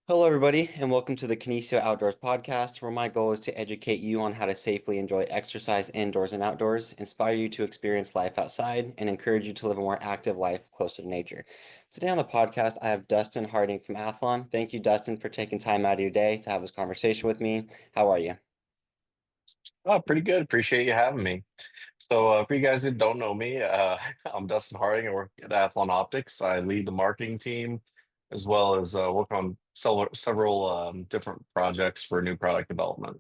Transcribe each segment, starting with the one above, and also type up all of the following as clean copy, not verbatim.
Hello, everybody, and welcome to the Kinesio Outdoors podcast, where my goal is to educate you on how to safely enjoy exercise indoors and outdoors, inspire you to experience life outside, and encourage you to live a more active life closer to nature. Today on the podcast, I have Dustin Harding from Athlon. Thank you, Dustin, for taking time out of your day to have this conversation with me. How are you? Oh, pretty good. Appreciate you having me. So, for you guys who don't know me, I'm Dustin Harding. I work at Athlon Optics. I lead the marketing team as well as work on several different projects for new product development.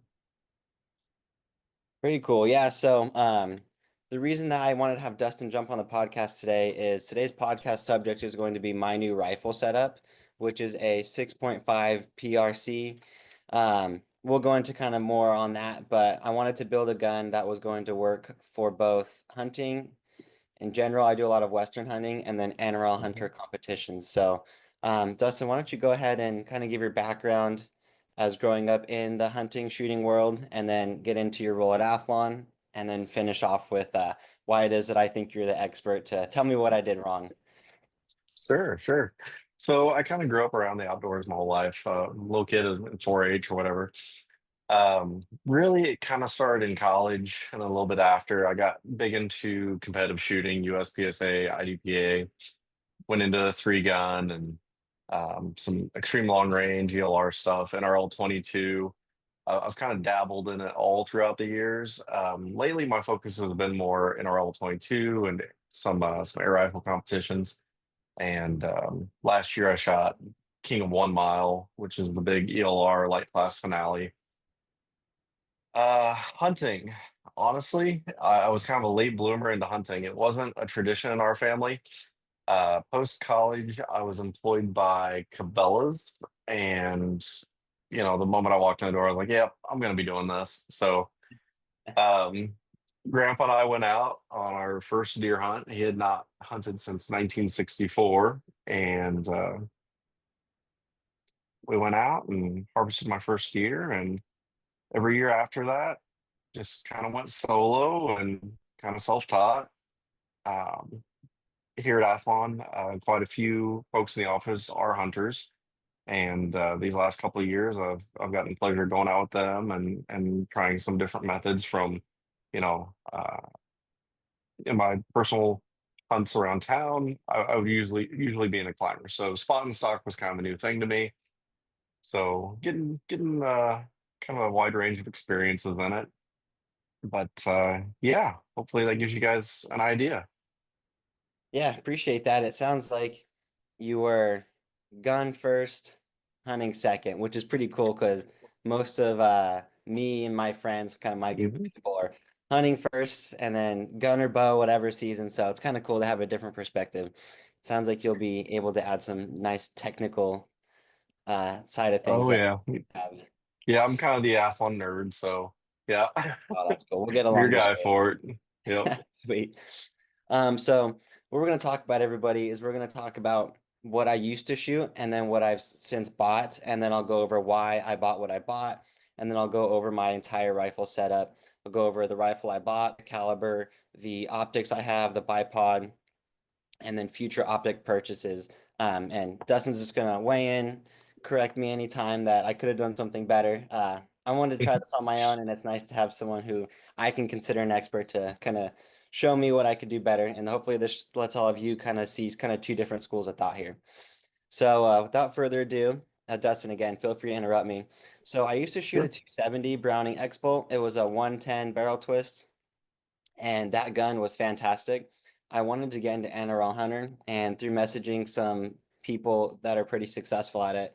Pretty cool. Yeah. The reason that I wanted to have Dustin jump on the podcast today is today's podcast subject is going to be my new rifle setup, which is a 6.5 PRC. We'll go into kind of more on that, but I wanted to build a gun that was going to work for both hunting in general. I do a lot of Western hunting and then animal hunter Mhm. competitions. Dustin, why don't you go ahead and kind of give your background as growing up in the hunting shooting world, and then get into your role at Athlon, and then finish off with why it is that I think you're the expert to tell me what I did wrong. Sure, sure. So, I kind of grew up around the outdoors my whole life. Little kid is in 4-H or whatever. Really, it kind of started in college and a little bit after. I got big into competitive shooting, USPSA, IDPA. Went into three gun and some extreme long range ELR stuff, NRL 22. I've kind of dabbled in it all throughout the years. Lately, my focus has been more NRL 22 and some air rifle competitions. And last year, I shot King of 1 Mile, which is the big ELR light class finale. Hunting. Honestly, I was kind of a late bloomer into hunting. It wasn't a tradition in our family. Post college, I was employed by Cabela's, and the moment I walked in the door, I was like, "Yep, I'm going to be doing this." So, um, Grandpa and I went out on our first deer hunt. He had not hunted since 1964, and we went out and harvested my first deer. And every year after that, just kind of went solo and kind of self-taught. Um, Here at Athlon, quite a few folks in the office are hunters. And these last couple of years, I've gotten pleasure going out with them and trying some different methods from, you know, uh, in my personal hunts around town. I would usually be in a climber, so spot and stock was kind of a new thing to me. So getting kind of a wide range of experiences in it. But yeah, hopefully that gives you guys an idea. Yeah, appreciate that. It sounds like you were gun first, hunting second, which is pretty cool because most of me and my friends, kind of my group of Mhm. people, are hunting first and then gun or bow, whatever season. So it's kind of cool to have a different perspective. It sounds like you'll be able to add some nice technical side of things Oh that yeah, I have. yeah. I'm kind of the Athlon nerd, so yeah, Oh, that's cool. We'll get your along just guy for it. Yep. great. Sweet. So what we're going to talk about, everybody, is we're going to talk about what I used to shoot and then what I've since bought, and then I'll go over why I bought what I bought, and then I'll go over my entire rifle setup. I'll go over the rifle I bought, the caliber, the optics I have, the bipod, and then future optic purchases. And Dustin's just gonna weigh in, correct me anytime that I could have done something better. I wanted to try this on my own, and it's nice to have someone who I can consider an expert to kind of show me what I could do better. And hopefully, this lets all of you kind of see kind of two different schools of thought here. Without further ado, Dustin, again, feel free to interrupt me. So, I used to shoot a Sure. 270 Browning X-Bolt. It was a 110 barrel twist, and that gun was fantastic. I wanted to get into NRL Hunter, and through messaging some people that are pretty successful at it,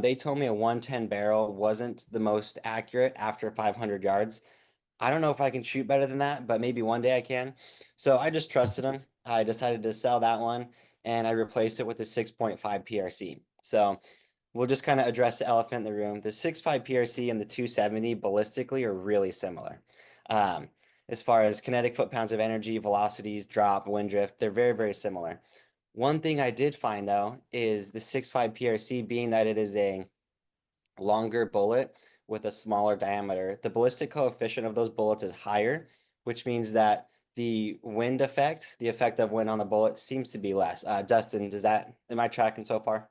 they told me a 110 barrel wasn't the most accurate after 500 yards. I don't know if I can shoot better than that, but maybe one day I can. So I just trusted them. I decided to sell that one, and I replaced it with the 6.5 PRC. So we'll just kind of address the elephant in the room. The 6.5 PRC and the 270 ballistically are really similar. Um, as far as kinetic foot-pounds of energy, velocities, drop, wind drift, they're very, very similar. One thing I did find though is the 6.5 PRC, being that it is a longer bullet with a smaller diameter, the ballistic coefficient of those bullets is higher, which means that the wind effect, the effect of wind on the bullet, seems to be less. Dustin, am I tracking so far?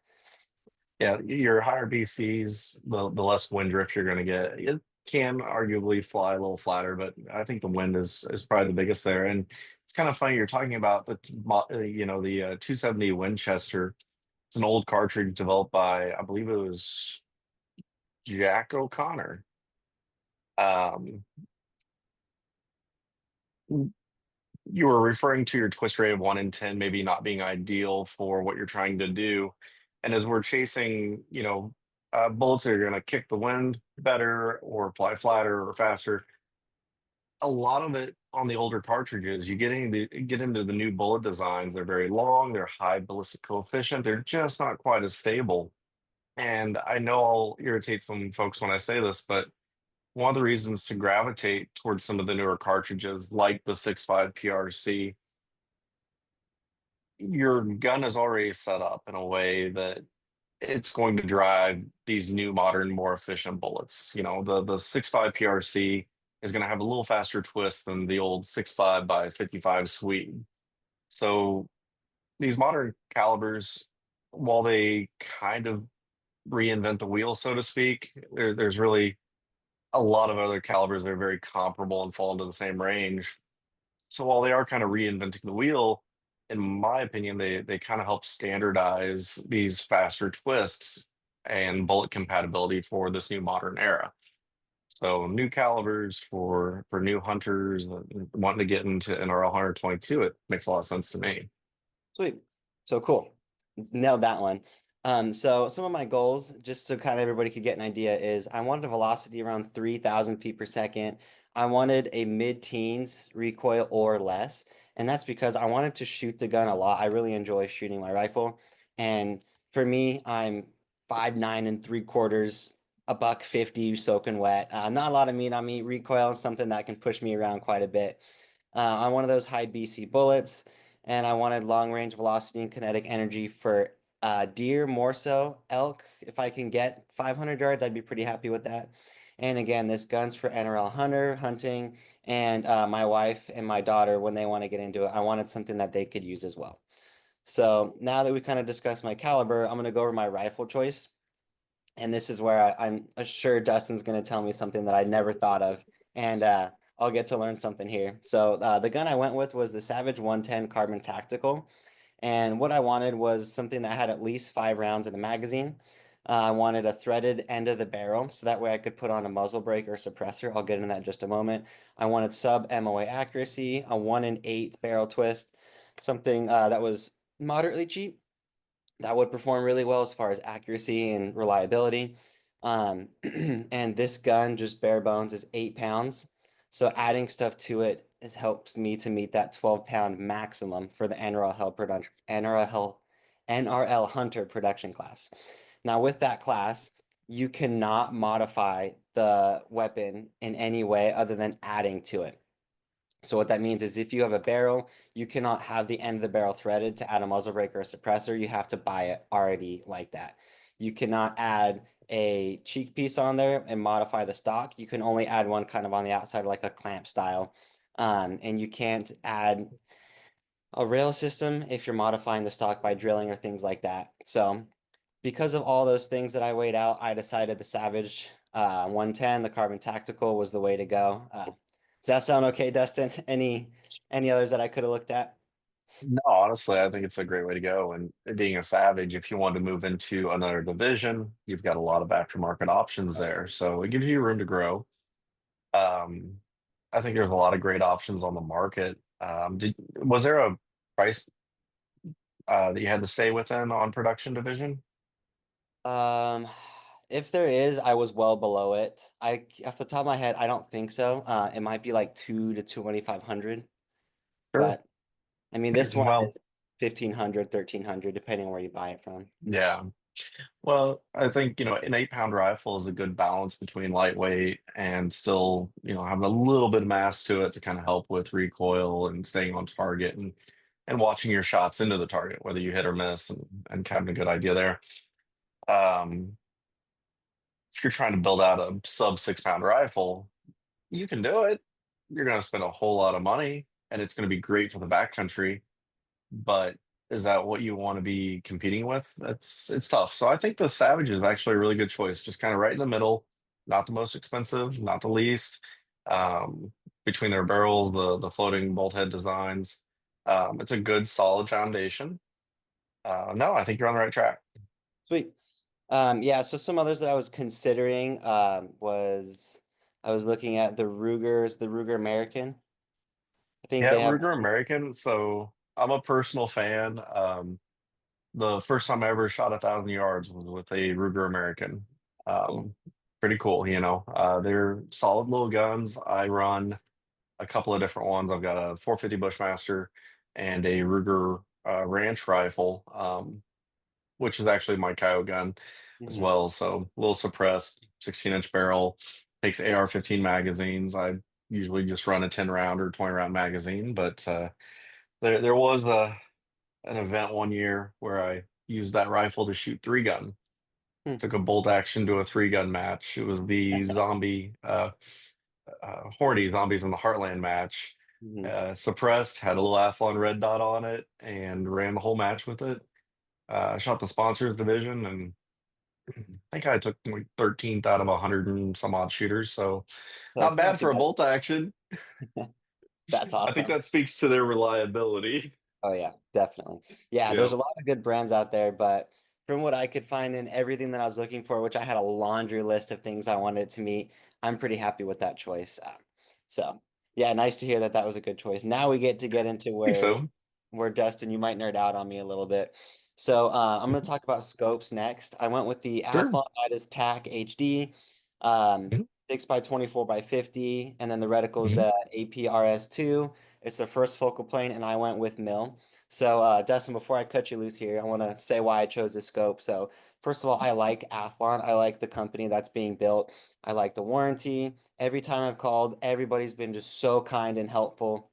Yeah, your higher BCs, the less wind drift you're going to get. It can arguably fly a little flatter, but I think the wind is probably the biggest there. And it's kind of funny you're talking about the 270 Winchester. It's an old cartridge developed by, I believe it was Jack O'Connor. Um, you were referring to your twist rate of 1 in 10 maybe not being ideal for what you're trying to do. And as we're chasing, bullets that are going to kick the wind better or fly flatter or faster, a lot of it on the older cartridges, you get into the new bullet designs, they're very long, they're high ballistic coefficient, they're just not quite as stable. And I know I'll irritate some folks when I say this, but one of the reasons to gravitate towards some of the newer cartridges, like the 6.5 PRC, your gun is already set up in a way that it's going to drive these new, modern, more efficient bullets. The 6.5 PRC is going to have a little faster twist than the old 6.5 by 55 Swede. So these modern calibers, while they kind of reinvent the wheel, so to speak, there's really a lot of other calibers that are very comparable and fall into the same range. So while they are kind of reinventing the wheel, in my opinion, they kind of help standardize these faster twists and bullet compatibility for this new modern era. So new calibers for new hunters wanting to get into NRL 122, it makes a lot of sense to me. Sweet. So cool. Nailed that one. So some of my goals, just so kind of everybody could get an idea, is I wanted a velocity around 3,000 feet per second. I wanted a mid-teens recoil or less. And that's because I wanted to shoot the gun a lot. I really enjoy shooting my rifle. And for me, I'm 5'9 3/4, a buck 50, soaking wet. Not a lot of meat on me. Recoil is something that can push me around quite a bit. On one of those high BC bullets, and I wanted long range velocity and kinetic energy for deer more so. Elk, if I can get 500 yards, I'd be pretty happy with that. And again, this gun's for NRL hunting, and my wife and my daughter, when they want to get into it, I wanted something that they could use as well. So now that we kind of discussed my caliber, I'm going to go over my rifle choice. And this is where I'm sure Dustin's going to tell me something that I never thought of, and I'll get to learn something here. So the gun I went with was the Savage 110 Carbon Tactical, and what I wanted was something that had at least 5 rounds in the magazine. I wanted a threaded end of the barrel, so that way I could put on a muzzle brake or suppressor. I'll get into that in just a moment. I wanted sub MOA accuracy, a 1 in 8 barrel twist, something that was moderately cheap that would perform really well as far as accuracy and reliability. And this gun, just bare bones, is 8 pounds. So adding stuff to it helps me to meet that 12-pound maximum for the NRL Hunter production class. Now, with that class, you cannot modify the weapon in any way other than adding to it. So what that means is if you have a barrel, you cannot have the end of the barrel threaded to add a muzzle brake or a suppressor. You have to buy it already like that. You cannot add a cheek piece on there and modify the stock. You can only add one kind of on the outside, like a clamp style. And you can't add a rail system if you're modifying the stock by drilling or things like that. So because of all those things that I weighed out, I decided the Savage 110, the Carbon Tactical, was the way to go. Does that sound okay, Dustin? Any others that I could have looked at? No, honestly, I think it's a great way to go. And being a Savage, if you want to move into another division, you've got a lot of aftermarket options there. So it gives you room to grow. Um, I think there's a lot of great options on the market. Was there a price that you had to stay within on production division? Um, if there is, I was well below it. Off the top of my head, I don't think so. It might be like 2 to 2,500, Sure. but I mean, this one Well, is 1,500, 1,300, depending on where you buy it from. yeah. Well, I think, an 8 pound rifle is a good balance between lightweight and still, having a little bit of mass to it to kind of help with recoil and staying on target and watching your shots into the target, whether you hit or miss, and having a good idea there. Um, if you're trying to build out a sub 6 pound rifle, you can do it. You're going to spend a whole lot of money and it's going to be great for the backcountry, but is that what you want to be competing with? It's tough. So I think the Savage is actually a really good choice. Just kind of right in the middle, not the most expensive, not the least. Um, Between their barrels, the floating bolt head designs, it's a good solid foundation. No, I think you're on the right track. Sweet. Yeah, so some others that I was considering was I was looking at the Ruger American. I think Yeah, they have. Ruger American. So I'm a personal fan. The first time I ever shot 1,000 yards was with a Ruger American. Cool. Pretty cool, you know. They're solid little guns. I run a couple of different ones. I've got a 450 Bushmaster and a Ruger Ranch rifle, which is actually my Coyote gun as Hmm. well. So a little suppressed, 16-inch barrel, takes AR-15 magazines. I usually just run a 10 round or 20 round magazine, but there was an event one year where I used that rifle to shoot three gun. Hmm. Took a bolt action to a three gun match. It was the horny zombies in the Heartland match. Hmm. Suppressed, had a little Athlon red dot on it, and ran the whole match with it. Shot the sponsors division, and I think I took like 13th out of 100 and some odd shooters. So So not not bad too for a bad. bolt action. That's I think awesome. that speaks to their reliability. Oh yeah, definitely. Yeah, there's Yeah, a lot of good brands out there, but from what I could find in everything that I was looking for, which I had a laundry list of things I wanted to meet, I'm pretty happy with that choice. So yeah, nice to hear that that was a good choice. Now we get to get into I think so. where Dustin, you might nerd out on me a little bit. So I'm going to talk about scopes next. I went with the Sure. Athlon Midas TAC HD, um, 6 by 24 by 50, and then the reticle is Mhm. the APRS2. It's the first focal plane, and I went with mil. So, Dustin, before I cut you loose here, I want to say why I chose this scope. So, first of all, I like Athlon. I like the company that's being built. I like the warranty. Every time I've called, everybody's been just so kind and helpful,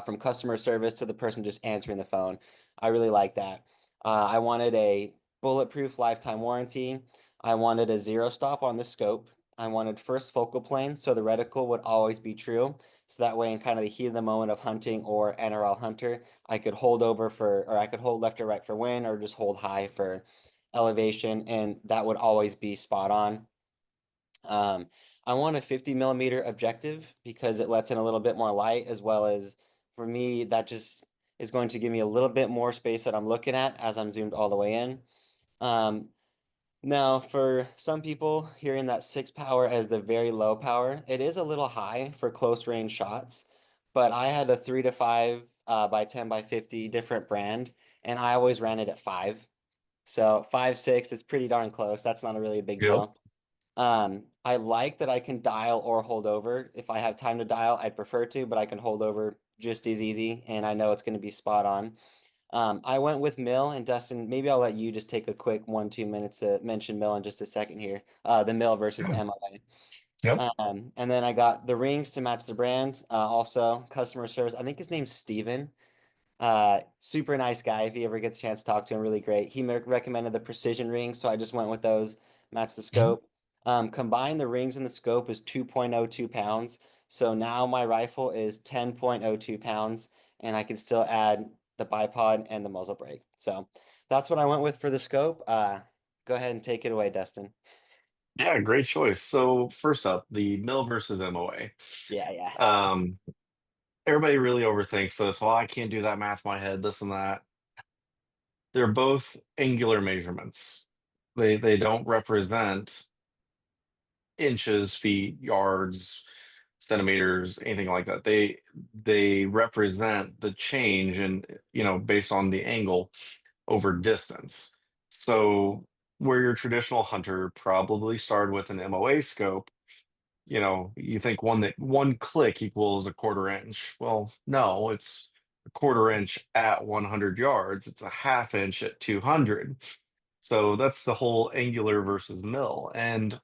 from customer service to the person just answering the phone. I really like that. I wanted a bulletproof lifetime warranty. I wanted a zero stop on the scope. I wanted first focal plane, so the reticle would always be true. So that way, in kind of the heat of the moment of hunting or NRL hunter, I could hold over for, or I could hold left or right for wind, or just hold high for elevation, and that would always be spot on. Um, I want a 50 millimeter objective because it lets in a little bit more light, as well as for me, that just is going to give me a little bit more space that I'm looking at as I'm zoomed all the way in. Um, Now, for some people, hearing that 6 power as the very low power, it is a little high for close range shots, but I had a 3 to 5 by 10 by 50 different brand, and I always ran it at 5. So 5.6 is pretty darn close. That's not a really big Yep. deal. I like that I can dial or hold over. If I have time to dial, I'd prefer to, but I can hold over just as easy, and I know it's going to be spot on. I went with Mill and Dustin. Maybe I'll let you just take a quick 1, 2 minutes to mention Mill in just a second here. The Mill versus Yeah. MLA. Yep. And then I got the rings to match the brand. Also, customer service. I think his name's Steven. Super nice guy. If you ever get the chance to talk to him, really great. He recommended the precision rings, so I just went with those, match the Mhm. scope. Combined, the rings and the scope is 2.02 pounds. So now my rifle is 10.02 pounds, and I can still add the bipod and the muzzle brake. So that's what I went with for the scope. Go ahead and take it away, Dustin. Yeah, great choice. So first up, the mill versus MOA. Yeah, yeah. Um, Everybody really overthinks this. Well, I can't do that math in my head, this and that. They're both angular measurements. They don't represent inches, feet, yards, centimeters, anything like that. They represent the change in, based on the angle over distance. So where your traditional hunter probably started with an MOA scope, you think one click equals a quarter inch. Well, no, it's a quarter inch at 100 yards. It's a half inch at 200. So that's the whole angular versus mill. And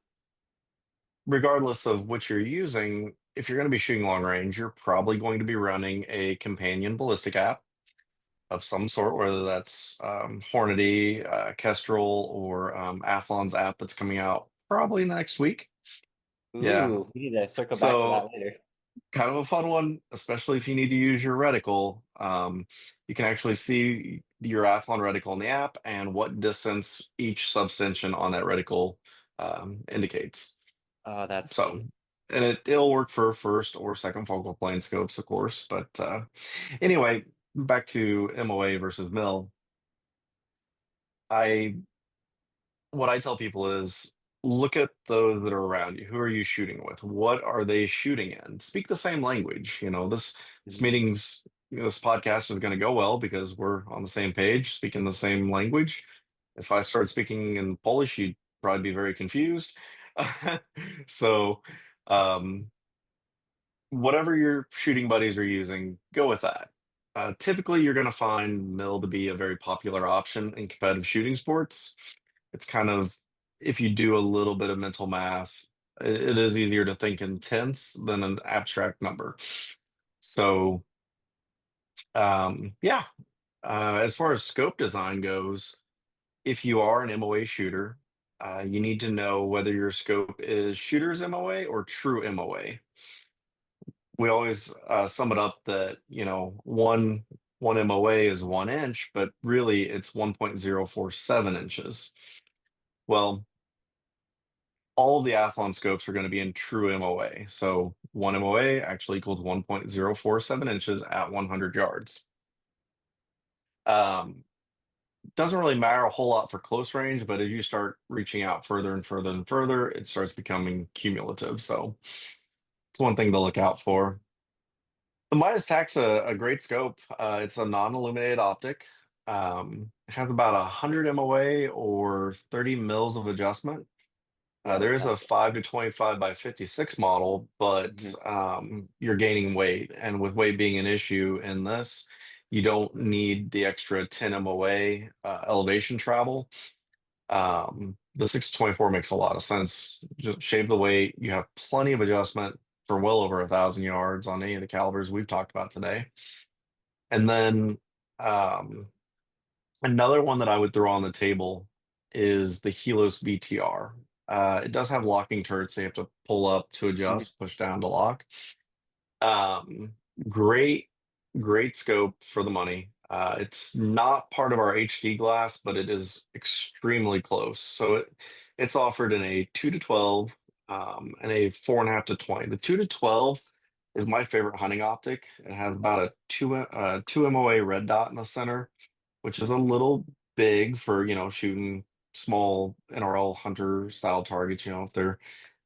regardless of what you're using, if you're going to be shooting long range, you're probably going to be running a companion ballistic app of some sort, whether that's Hornady, Kestrel, or Athlon's app that's coming out probably next week. Yeah. Ooh, we need to circle back to that So later. kind of a fun one, especially if you need to use your reticle. You can actually see your Athlon reticle in the app and what distance each subtension on that reticle indicates. Oh, that's So, sweet. and it'll work for first or second focal plane scopes, of course. But anyway, back to MOA versus mill. I what I tell people is look at those that are around you. Who are you shooting with? What are they shooting in? Speak the same language. This Mhm. meeting's this podcast is going to go well because we're on the same page, speaking the same language. If I start speaking in Polish, you'd probably be very confused. So, um, whatever your shooting buddies are using, go with that. Typically, you're going to find mill to be a very popular option in competitive shooting sports. It's kind of, if you do a little bit of mental math, it is easier to think in tenths than an abstract number. So, yeah, as far as scope design goes, if you are an MOA shooter, you need to know whether your scope is shooter's MOA or true MOA. We always sum it up that, one MOA is 1 inch, but really it's 1.047 inches. Well, all of the Athlon scopes are going to be in true MOA. So one MOA actually equals 1.047 inches at 100 yards. Um, doesn't really matter a whole lot for close range, but as you start reaching out further and further and further, it starts becoming cumulative. So it's one thing to look out for. The Midas Tac's a great scope. It's a non-illuminated optic. It has about 100 MOA or 30 mils of adjustment. Yeah, There that is sounds a 5 to 25 by 56 model, but good. you're gaining weight. And with weight being an issue in this, you don't need the extra 10 MOA elevation travel. The 6 to 24 makes a lot of sense. Just shave the weight. You have plenty of adjustment for well over 1,000 yards on any of the calibers we've talked about today. And then um, another one that I would throw on the table is the Helios BTR. It does have locking turrets. So you have to pull up to Mhm. adjust, push down to lock. Um, great, great scope for the money. It's not part of our HD glass, but it is extremely close. So it's offered in a 2 to 12 and a 4.5 to 20. The 2 to 12 is my favorite hunting optic. It has about a 2 MOA red dot in the center, which is a little big for, shooting small NRL hunter style targets, if they're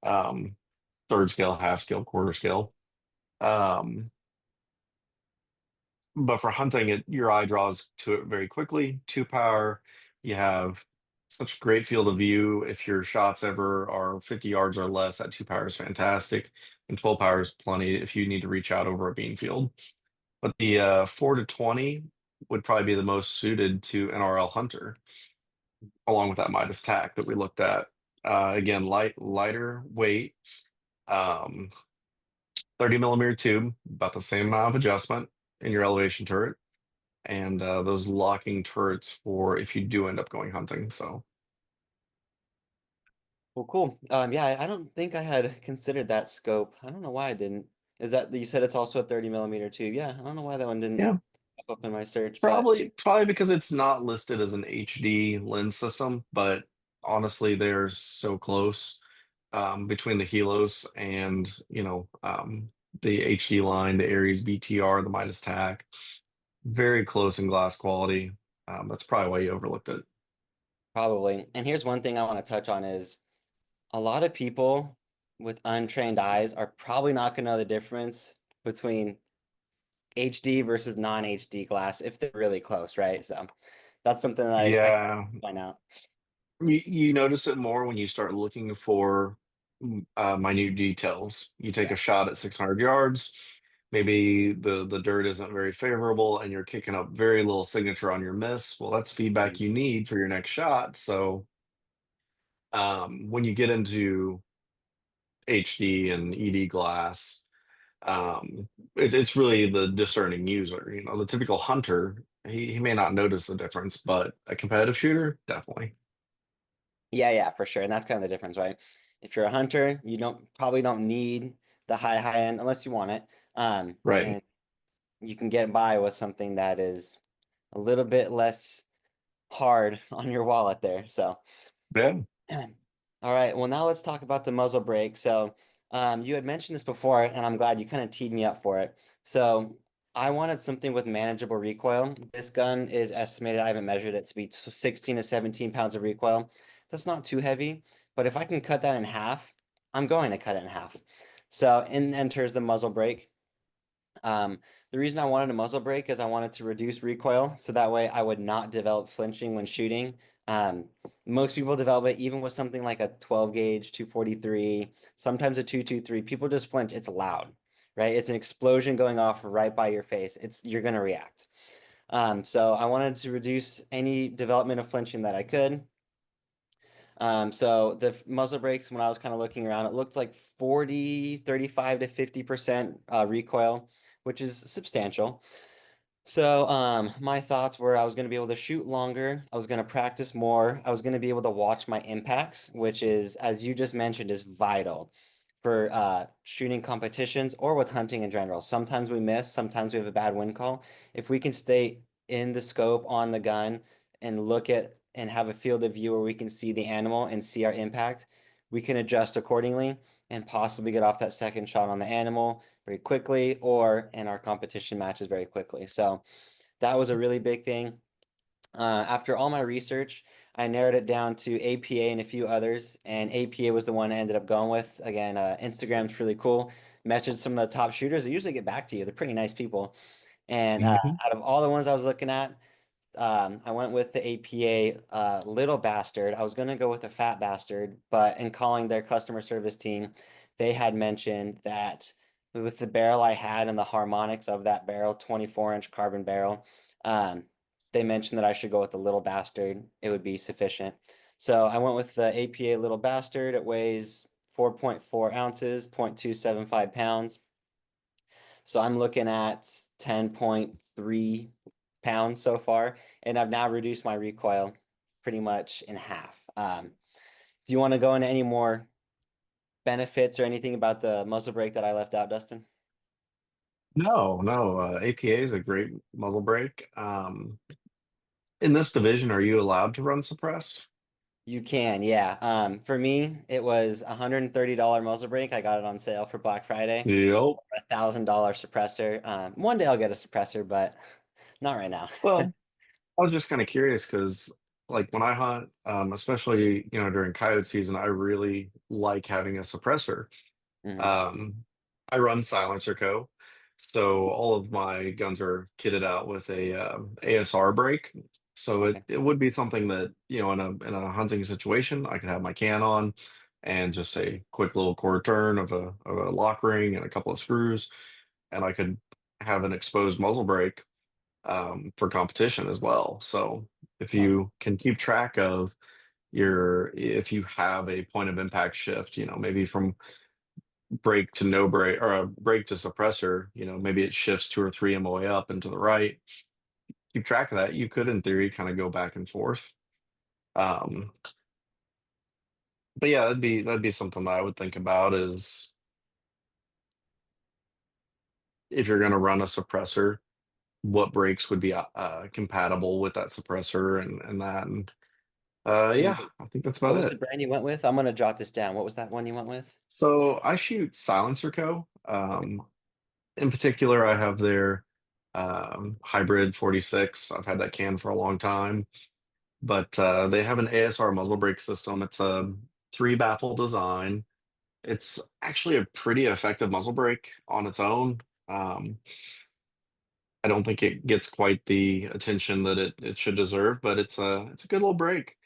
um, third scale, half scale, quarter scale. Um, but for hunting it, your eye draws to it very quickly. 2 power, you have such great field of view. If your shots ever are 50 yards or less, that 2 power is fantastic. And 12 power is plenty if you need to reach out over a bean field. But the 4 to 20 would probably be the most suited to NRL hunter, along with that Midas tack that we looked at. Again, lighter weight, um, 30 millimeter tube, about the same amount of adjustment in your elevation turret, and those locking turrets for if you do end up going hunting. So Well, cool. Yeah, I don't think I had considered that scope. I don't know why I didn't. Is that you said it's also a 30 millimeter tube? Yeah, I don't know why that one didn't yeah, pop up in my search, but probably because it's not listed as an HD lens system, but honestly, they're so close between the Helos and the HD line, the Aries BTR, the Midas tack, very close in glass quality. That's probably why you overlooked it. probably. And here's one thing I want to touch on is a lot of people with untrained eyes are probably not going to know the difference between HD versus non-HD glass if they're really close, right? So that's something that I Yeah, find out. you notice it more when you start looking for minute details. You take Yeah. a shot at 600 yards, maybe the dirt isn't very favorable, and you're kicking up very little signature on your miss. Well, that's feedback Mhm. you need for your next shot. So when you get into HD and ED glass, it's really the discerning user. The typical hunter, he may not notice the difference, but a competitive shooter, definitely. Yeah, yeah, for sure. And that's kind of the difference, right? If you're a hunter, you don't probably don't need the high end unless you want it. Right. And you can get by with something that is a little bit less hard on your wallet there. So, Yeah. all right. Well, now let's talk about the muzzle brake. So, you had mentioned this before, and I'm glad you kind of teed me up for it. So, I wanted something with manageable recoil. This gun is estimated, I haven't measured it, to be 16 to 17 pounds of recoil. That's not too heavy, but if I can cut that in half, I'm going to cut it in half. So, in enters the muzzle brake. The reason I wanted a muzzle brake is I wanted to reduce recoil, so that way I would not develop flinching when shooting. Um, Most people develop it even with something like a 12 gauge 243, sometimes a 223. People just flinch. It's loud, right? It's an explosion going off right by your face. You're gonna react. So I wanted to reduce any development of flinching that I could. So the muzzle brakes, when I was kind of looking around, it looked like 40, 35 to 50% recoil, which is substantial. So my thoughts were I was going to be able to shoot longer. I was going to practice more. I was going to be able to watch my impacts, which is, as you just mentioned, is vital for shooting competitions or with hunting in general. Sometimes we miss, sometimes we have a bad wind call. If we can stay in the scope on the gun and look at and have a field of view where we can see the animal and see our impact, we can adjust accordingly and possibly get off that second shot on the animal very quickly or in our competition matches very quickly. So that was a really big thing. After all my research, I narrowed it down to APA and a few others, and APA was the one I ended up going with. Again, Instagram's really cool. Messaged some of the top shooters. They usually get back to you. They're pretty nice people. And Hmm. out of all the ones I was looking at, I went with the APA little bastard. I was going to go with the fat bastard, but in calling their customer service team, they had mentioned that with the barrel I had and the harmonics of that barrel, 24-inch carbon barrel, um, they mentioned that I should go with the little bastard. It would be sufficient. So I went with the APA little bastard. It weighs 4.4 ounces, 0.275 pounds. So I'm looking at 10.3 pounds so far, and I've now reduced my recoil pretty much in half. Do you want to go into any more benefits or anything about the muzzle brake that I left out, Dustin? No, no. APA is a great muzzle brake. In this division, are you allowed to run suppressed? You can, yeah. For me, it was $130 muzzle brake. I got it on sale for Black Friday. Yep. $1,000 suppressor. One day I'll get a suppressor, but not right now. Well, I was just kind of curious because, like, when I hunt, especially during coyote season, I really like having a suppressor. Mhm. Um, I run Silencer Co. So all of my guns are kitted out with a ASR brake. So it, Okay. it would be something that, in a hunting situation, I could have my can on and just a quick little cord turn of a lock ring and a couple of screws, and I could have an exposed muzzle brake for competition as well. So if Huh. you can keep track of if you have a point of impact shift, maybe from brake to no brake or a brake to suppressor, maybe it shifts 2 or 3 MOA up and to the right. Keep track of that. You could, in theory, kind of go back and forth. Um, but yeah, that'd be something that I would think about is if you're going to run a suppressor, what brakes would be compatible with that suppressor and that. And And yeah, I think that's what about was the it. brand you went with? I'm gonna jot this down. What was that one you went with? So I shoot Silencer Co. Okay. In particular, I have their hybrid 46. I've had that can for a long time, but they have an ASR muzzle brake system. It's a 3 baffle design. It's actually a pretty effective muzzle brake on its own. Um, I don't think it gets quite the attention that it should deserve, but it's a good little brake.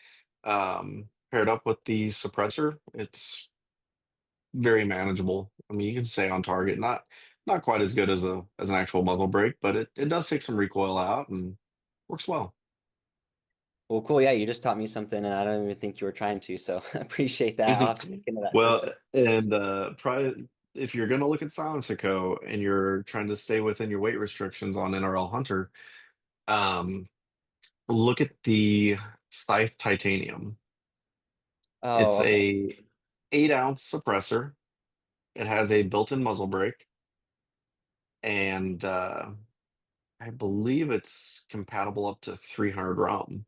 Paired up with the suppressor, it's very manageable. I mean, you can stay on target. Not quite as good as an actual muzzle brake, but it does take some recoil out and works well. Well, cool. Yeah, you just taught me something, and I don't even think you were trying to. So appreciate that. I'll have to look into that Well, system. and probably if you're going to look at Silencer and you're trying to stay within your weight restrictions on NRL Hunter, um, look at the Scythe Titanium. It's Oh, okay. a 8-ounce suppressor. It has a built-in muzzle brake, and I believe it's compatible up to 300 ROM.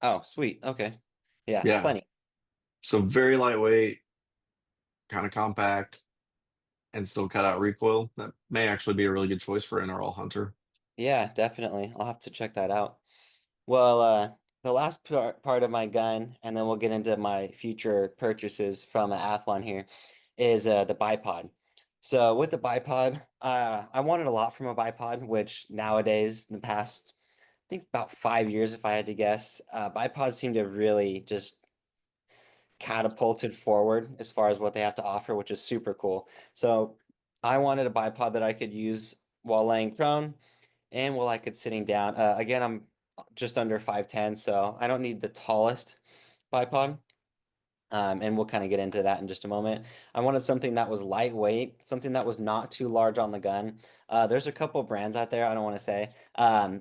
Oh, sweet. Okay. Yeah, Yeah. plenty. So very lightweight, kind of compact, and still cut out recoil. That may actually be a really good choice for NRL Hunter. Yeah, definitely. I'll have to check that out. Well, the last part of my gun, and then we'll get into my future purchases from Athlon here, is the bipod. So with the bipod, I wanted a lot from a bipod, which nowadays, in the past, I think about 5 years, if I had to guess, bipods seem to have really just catapulted forward as far as what they have to offer, which is super cool. So I wanted a bipod that I could use while laying prone and while I could sitting down. Again, I'm just under 5'10", so I don't need the tallest bipod. And we'll kind of get into that in just a moment. I wanted something that was lightweight, something that was not too large on the gun. There's a couple brands out there, I don't want to say.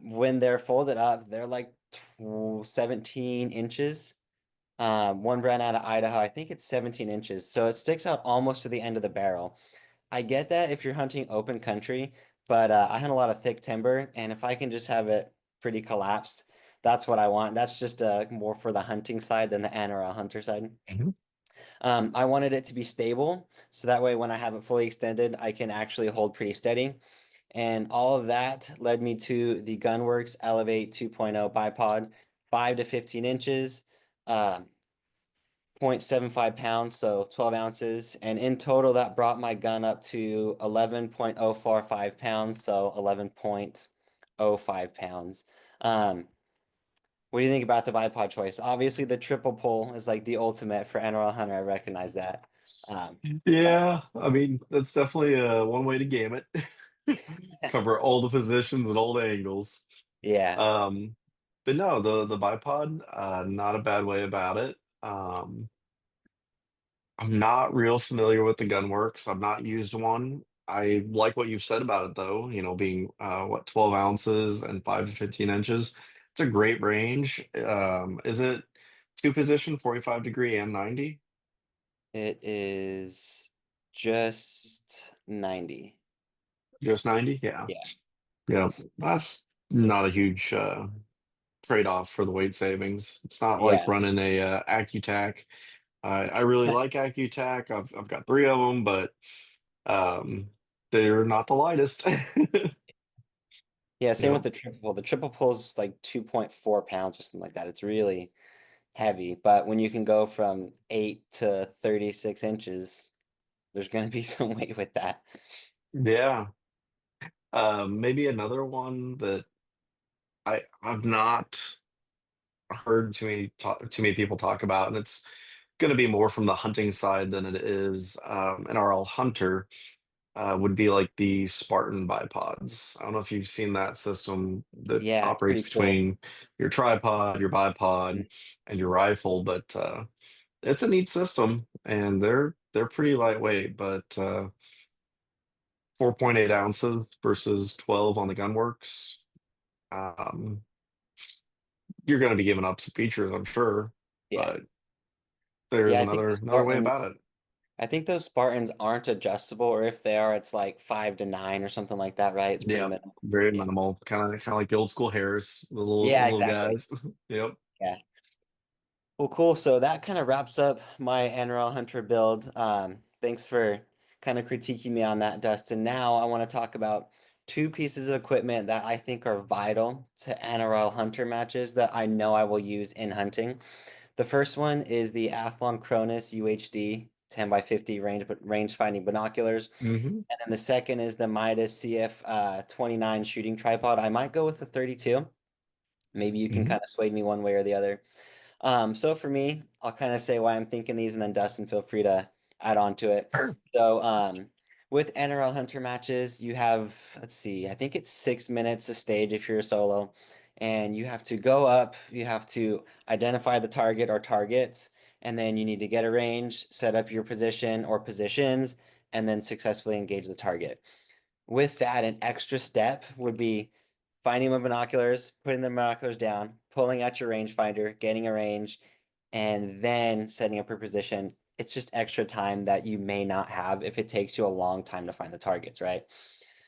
When they're folded up, they're like 17 inches. One brand out of Idaho, I think it's 17 inches. So it sticks out almost to the end of the barrel. I get that if you're hunting open country, but I hunt a lot of thick timber, and if I can just have it pretty collapsed, that's what I want. That's just more for the hunting side than the NRL hunter side. Mhm. I wanted it to be stable, so that way when I have it fully extended, I can actually hold pretty steady. And all of that led me to the Gunworks Elevate 2.0 bipod, 5 to 15 inches. Um, 0.75 pounds, so 12 ounces. And in total, that brought my gun up to 11.045 pounds, so 11.05 pounds. Um, what do you think about the bipod choice? Obviously, the triple pull is like the ultimate for NRL Hunter. I recognize that. But Yeah, I mean, that's definitely one way to game it. Cover all the positions and all the angles. yeah, Um, but no, the bipod, not a bad way about it. I'm not real familiar with the Gunworks. I've not used one. I like what you've said about it though, being 12 ounces and 5 to 15 inches. It's a great range. Is it two position, 45 degree and 90? it is just 90. Just 90? Yeah. Yeah, Yeah. That's not a huge trade-off for the weight savings. It's not like yeah. running a AccuTac. I really like AccuTac. I've got three of them, but um, they're not the lightest. Yeah, same with Yep. the triple pull. The triple pull is like 2.4 pounds or something like that. It's really heavy, but when you can go from 8 to 36 inches, there's going to be some weight with that. Yeah. Maybe another one that I've not heard too many people talk about, and it's going to be more from the hunting side than it is NRL Hunter. Would be like the Spartan bipods. I don't know if you've seen that system that Yeah, it's operates pretty cool. between your tripod, your bipod, Mm. and your rifle, but it's a neat system, and they're pretty lightweight, but 4.8 ounces versus 12 on the Gunworks. Um, you're going to be giving up some features, I'm sure, Yeah. but there's Yeah, another way about it. I think those Spartans aren't adjustable, or if they are, it's like 5 to 9 or something like that, right? It's pretty Yeah, minimal. very Yeah. minimal, kind of like the old school hairs, the Yeah, little exactly. guys. Yep. Yeah. Well, cool. So that kind of wraps up my NRL Hunter build. Thanks for kind of critiquing me on that, Dustin. Now I want to talk about two pieces of equipment that I think are vital to NRL Hunter matches that I know I will use in hunting. The first one is the Athlon Cronus UHD 10 by 50 range finding binoculars. Hmm. And then the second is the Midas CF 29 shooting tripod. I might go with the 32. Maybe you can Hmm. kind of sway me one way or the other. So for me, I'll kind of say why I'm thinking these, and then Dustin, feel free to add on to it. Sure. So with NRL Hunter matches, you have, let's see, I think it's 6 minutes a stage if you're a solo, and you have to go up, you have to identify the target or targets, and then you need to get a range, set up your position or positions, and then successfully engage the target. With that, an extra step would be finding my binoculars, putting the binoculars down, pulling out your rangefinder, getting a range, and then setting up your position. It's just extra time that you may not have if it takes you a long time to find the targets, right?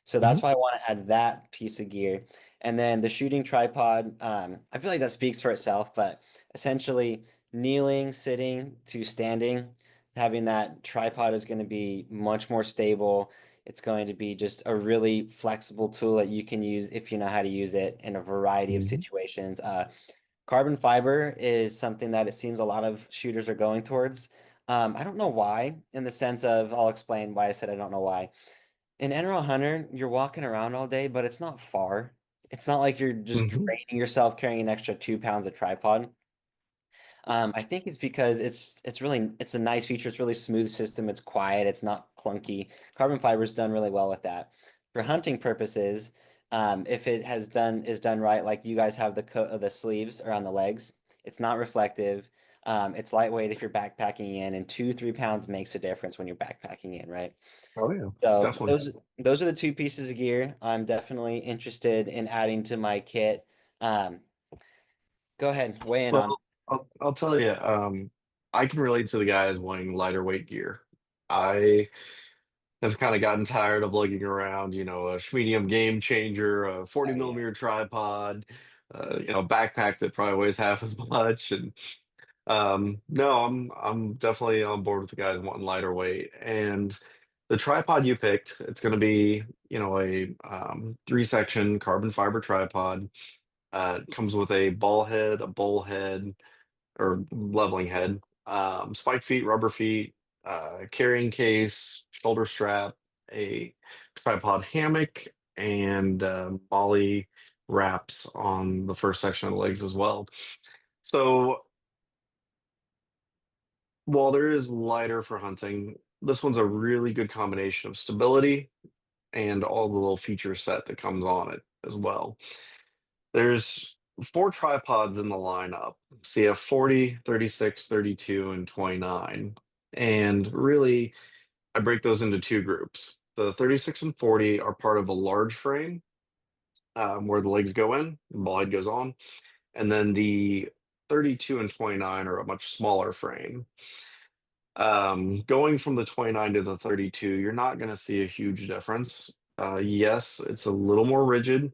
So that's Hmm. why I want to add that piece of gear. And then the shooting tripod, I feel like that speaks for itself, but essentially kneeling, sitting to standing, having that tripod is going to be much more stable. It's going to be just a really flexible tool that you can use if you know how to use it in a variety of Mhm. situations. Carbon fiber is something that it seems a lot of shooters are going towards. I don't know why, in the sense of, I'll explain why I said I don't know why. In NRL Hunter, you're walking around all day, but it's not far. It's not like you're just Mhm. draining yourself carrying an extra 2 pounds of tripod. I think it's because it's a nice feature. It's really smooth system. It's quiet. It's not clunky. Carbon fiber's done really well with that. For hunting purposes, if it is done right, like you guys have the sleeves around the legs, it's not reflective. It's lightweight if you're backpacking in, and 2, 3 pounds makes a difference when you're backpacking in, right? Oh yeah, So definitely. those are the two pieces of gear I'm definitely interested in adding to my kit. Um, Go ahead, weigh in on. Well, I'll tell you, I can relate to the guys wanting lighter weight gear. I have kind of gotten tired of lugging around, a medium game changer, a 40 Oh yeah. millimeter tripod, backpack that probably weighs half as much. And no, I'm definitely on board with the guys wanting lighter weight. And the tripod you picked, it's going to be, a three section carbon fiber tripod. It comes with a ball head, a bowl head, or leveling head, spike feet, rubber feet, carrying case, shoulder strap, a tripod hammock, and molly wraps on the first section of the legs as well. So while there is lighter for hunting, this one's a really good combination of stability and all the little feature set that comes on it as well. There's four tripods in the lineup. So you have 40, 36, 32, and 29. And really, I break those into two groups. The 36 and 40 are part of a large frame where the legs go in and ball head goes on. And then the 32 and 29 are a much smaller frame. Going from the 29 to the 32, you're not going to see a huge difference. Yes, it's a little more rigid,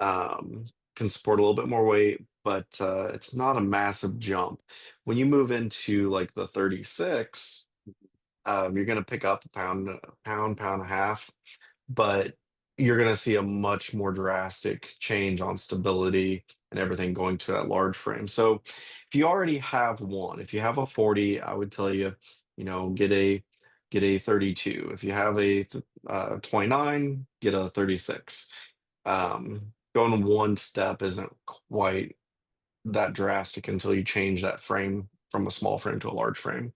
um, can support a little bit more weight, but it's not a massive jump. When you move into like the 36, you're going to pick up pound and a half, but you're going to see a much more drastic change on stability and everything going to that large frame. So if you already have one, if you have a 40, I would tell you, get a 32. If you have a 29, get a 36. Going one step isn't quite that drastic until you change that frame from a small frame to a large frame.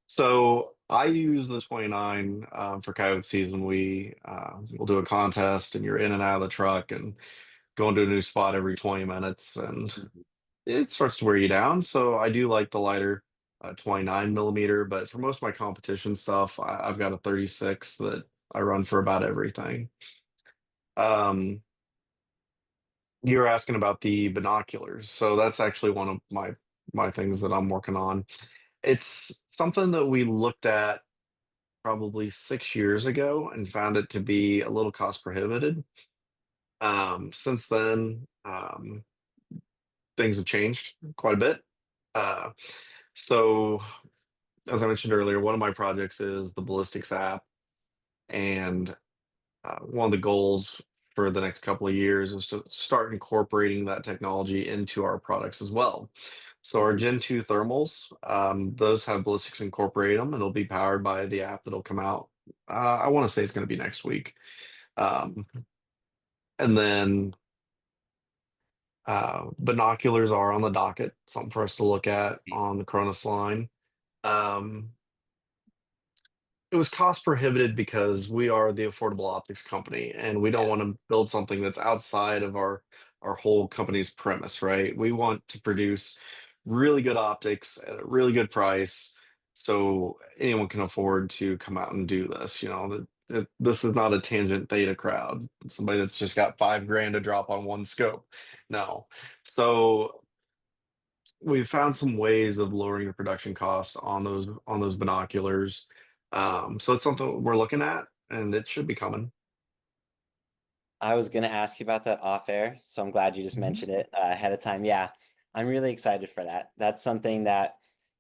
So I use the 29 for coyote season. We'll do a contest, and you're in and out of the truck and going to a new spot every 20 minutes, and it starts to wear you down. So I do like the lighter 29 millimeter, but for most of my competition stuff, I've got a 36 that I run for about everything. Um, you were asking about the binoculars, so that's actually one of my things that I'm working on. It's something that we looked at probably 6 years ago and found it to be a little cost prohibitive. Since then, things have changed quite a bit. Uh, so, as I mentioned earlier, one of my projects is the ballistics app, and one of the goals for the next couple of years is to start incorporating that technology into our products as well. So our Mhm. Gen 2 thermals, those have ballistics incorporate them, and it'll be powered by the app that'll come out. I want to say it's going to be next week. Um, and then binoculars are on the docket, something for us to look at on the Cronus line. Um, it was cost prohibited because we are the affordable optics company, and we don't Yeah. want to build something that's outside of our whole company's premise, right? We want to produce really good optics at a really good price so anyone can afford to come out and do this. This is not a tangent theta crowd, somebody that's just got 5 grand to drop on one scope. No. So we've found some ways of lowering the production cost on those binoculars. So it's something we're looking at, and it should be coming. I was gonna ask you about that off air, so I'm glad you just Mhm. mentioned it ahead of time. Yeah, I'm really excited for that. That's something that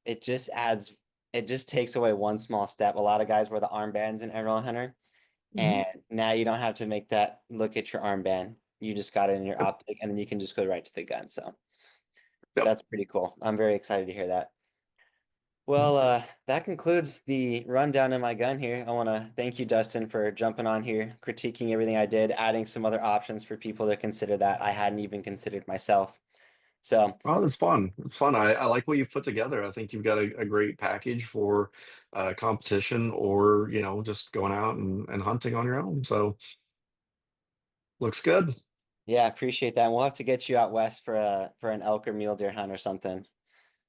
it just adds, it just takes away one small step. A lot of guys wear the armbands in Arrow Hunter, Mhm. and now you don't have to make that look at your armband. You just got it in your Yep. optic, and then you can just go right to the gun. So Yep. that's pretty cool. I'm very excited to hear that. Mhm. Well, that concludes the rundown of my gun here. I want to thank you, Dustin, for jumping on here, critiquing everything I did, adding some other options for people to consider that I hadn't even considered myself. So, Well, it's fun. It's fun. I like what you've put together. I think you've got a great package for competition or, just going out and hunting on your own. So looks good. yeah, appreciate that. And we'll have to get you out west for an elk or mule deer hunt or something.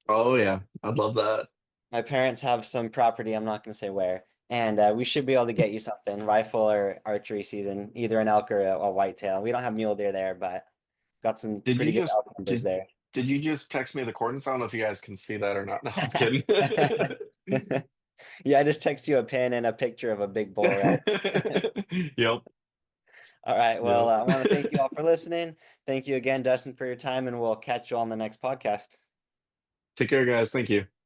Oh yeah, I'd love that. My parents have some property, I'm not going to say where, and we should be able to get you something, rifle or archery season, either an elk or a whitetail. We don't have mule deer there, but got some Did you pretty good just elk numbers did there. did you just text me the coordinates? I don't know if you guys can see that or not. No, I'm kidding. Yeah, I just text you a pin and a picture of a big bull rat. Yep. All right. Well, Yep. I want to thank you all for listening. Thank you again, Dustin, for your time, and we'll catch you on the next podcast. Take care, guys. Thank you.